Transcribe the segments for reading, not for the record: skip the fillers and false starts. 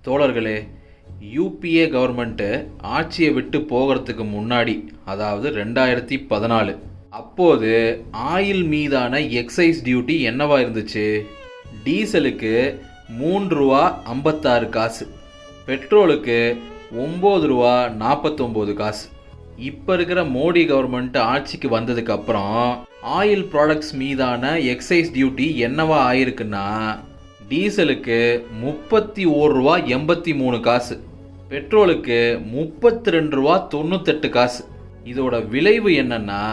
தோழர்களே, UPA government ஆட்சியை விட்டு போகிறதுக்கு முன்னாடி, அதாவது 2014, அப்போது ஆயில் மீதான எக்ஸைஸ் டியூட்டி என்னவா இருந்துச்சு? டீசலுக்கு ₹3.56, பெட்ரோலுக்கு ₹9.49. இப்போ இருக்கிற மோடி கவர்மெண்ட் ஆட்சிக்கு வந்ததுக்கப்புறம் ஆயில் ப்ராடக்ட்ஸ் மீதான எக்ஸைஸ் டியூட்டி என்னவா ஆயிருக்குன்னா, டீசலுக்கு ₹31.83, பெட்ரோலுக்கு ₹32.98. இதோட விளைவு என்னன்னா,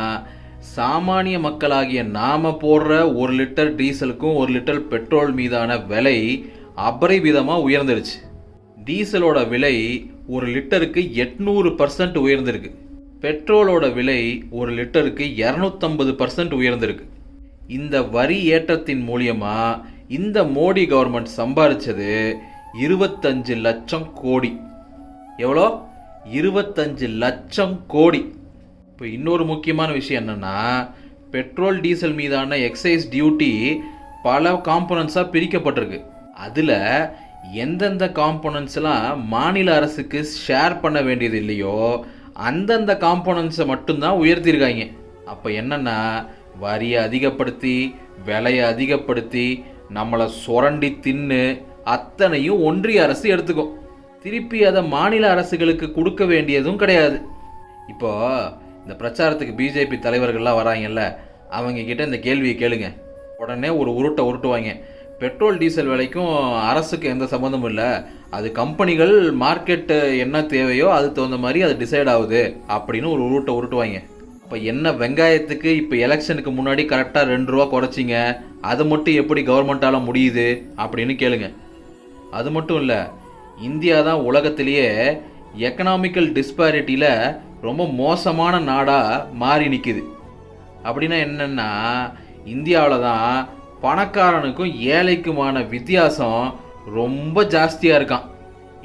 சாமானிய மக்களாகிய நாம போடுற 1 லிட்டர் டீசலுக்கும் 1 லிட்டர் பெட்ரோல் மீதான விலை அபரிவிதமாக உயர்ந்துருச்சு. டீசலோட விலை 1 லிட்டருக்கு 800% உயர்ந்திருக்கு. பெட்ரோலோட விலை 1 லிட்டருக்கு 250% உயர்ந்திருக்கு. இந்த வரி ஏற்றத்தின் மூலியமா இந்த மோடி கவர்மெண்ட் சம்பாதிச்சது 25 லட்சம் கோடி. எவ்வளோ? 25 லட்சம் கோடி. இப்போ இன்னொரு முக்கியமான விஷயம் என்னென்னா, பெட்ரோல் டீசல் மீதான எக்ஸைஸ் டியூட்டி பல காம்போனன்ட்ஸாக பிரிக்கப்பட்டிருக்கு. அதில் எந்தெந்த காம்போனன்ட்ஸ்லாம் மாநில அரசுக்கு ஷேர் பண்ண வேண்டியது இல்லையோ அந்தந்த காம்போனன்ட்ஸை மட்டும்தான் உயர்த்தியிருக்காங்க. அப்போ என்னென்னா, வரியை அதிகப்படுத்தி விலையை அதிகப்படுத்தி நம்மளை சுரண்டி தின்னு அத்தனையும் ஒன்றிய அரசு எடுத்துக்கும். திருப்பி அதை மாநில அரசுகளுக்கு கொடுக்க வேண்டியதும் கிடையாது. இப்போ இந்த பிரச்சாரத்துக்கு பிஜேபி தலைவர்கள்லாம் வராங்கல்ல, அவங்க கிட்ட இந்த கேள்வியை கேளுங்க, உடனே ஒரு உருட்டுவாங்க. பெட்ரோல் டீசல் விலைக்கும் அரசுக்கு எந்த சம்மந்தமும் இல்லை, அது கம்பெனிகள் மார்க்கெட்டு என்ன தேவையோ அதுக்கு தகுந்த மாதிரி அது டிசைட் ஆகுது அப்படின்னு ஒரு உருட்டுவாங்க. இப்போ என்ன வெங்காயத்துக்கு இப்போ எலெக்ஷனுக்கு முன்னாடி கரெக்டாக ₹2 குறைச்சிங்க, அது மட்டும் எப்படி கவர்மெண்ட்டால் முடியுது அப்படின்னு கேளுங்க. அது மட்டும் இல்லை, இந்தியா தான் உலகத்திலேயே எக்கனாமிக்கல் டிஸ்பாரிட்டியில் ரொம்ப மோசமான நாடாக மாறி நிற்குது. அப்படின்னா என்னென்னா, இந்தியாவில் தான் பணக்காரனுக்கும் ஏழைக்குமான வித்தியாசம் ரொம்ப ஜாஸ்தியாக இருக்கான்.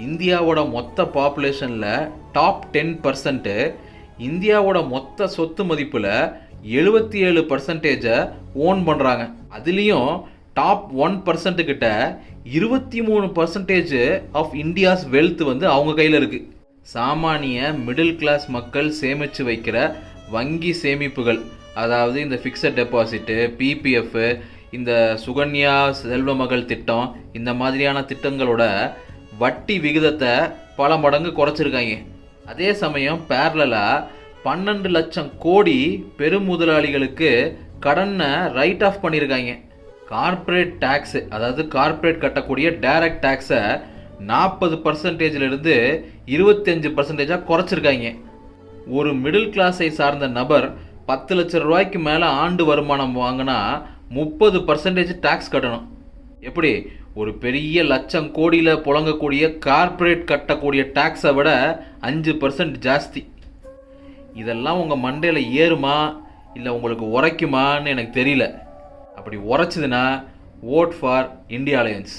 இந்தியாவோட மொத்த பாப்புலேஷனில் டாப் 10% இந்தியாவோட மொத்த சொத்து மதிப்பில் 77% ஓன் பண்ணுறாங்க. அதுலேயும் டாப் 1% கிட்ட 23% ஆஃப் இந்தியாஸ் வெல்த் அவங்க கையில் இருக்குது. சாமானிய மிடில் கிளாஸ் மக்கள் சேமித்து வைக்கிற வங்கி சேமிப்புகள், அதாவது இந்த ஃபிக்ஸட் டெபாசிட்டு, பிபிஎஃப், இந்த சுகன்யா செல்வ மகள் திட்டம், இந்த மாதிரியான திட்டங்களோட வட்டி விகிதத்தை பல மடங்கு குறைச்சிருக்காங்க. அதே சமயம் பேரலாக 12 லட்சம் கோடி பெரும் முதலாளிகளுக்கு கடனை ரைட் ஆஃப் பண்ணியிருக்காங்க. கார்ப்பரேட் டேக்ஸு, அதாவது கார்ப்பரேட் கட்டக்கூடிய டைரக்ட் டேக்ஸை 40%லிருந்து 25% குறைச்சிருக்காங்க. ஒரு மிடில் கிளாஸை சார்ந்த நபர் 10 லட்சம் ரூபாய்க்கு மேலே ஆண்டு வருமானம் வாங்கினா 30% டேக்ஸ் கட்டணும். எப்படி? ஒரு பெரிய லட்சம் கோடியில் புழங்கக்கூடிய கார்ப்பரேட் கட்டக்கூடிய டேக்ஸை விட 5% ஜாஸ்தி. இதெல்லாம் உங்கள் மண்டையில் ஏறுமா இல்லை உங்களுக்கு உரைக்குமான்னு எனக்கு தெரியல. அப்படி உரைச்சிதுன்னா, vote for India Alliance.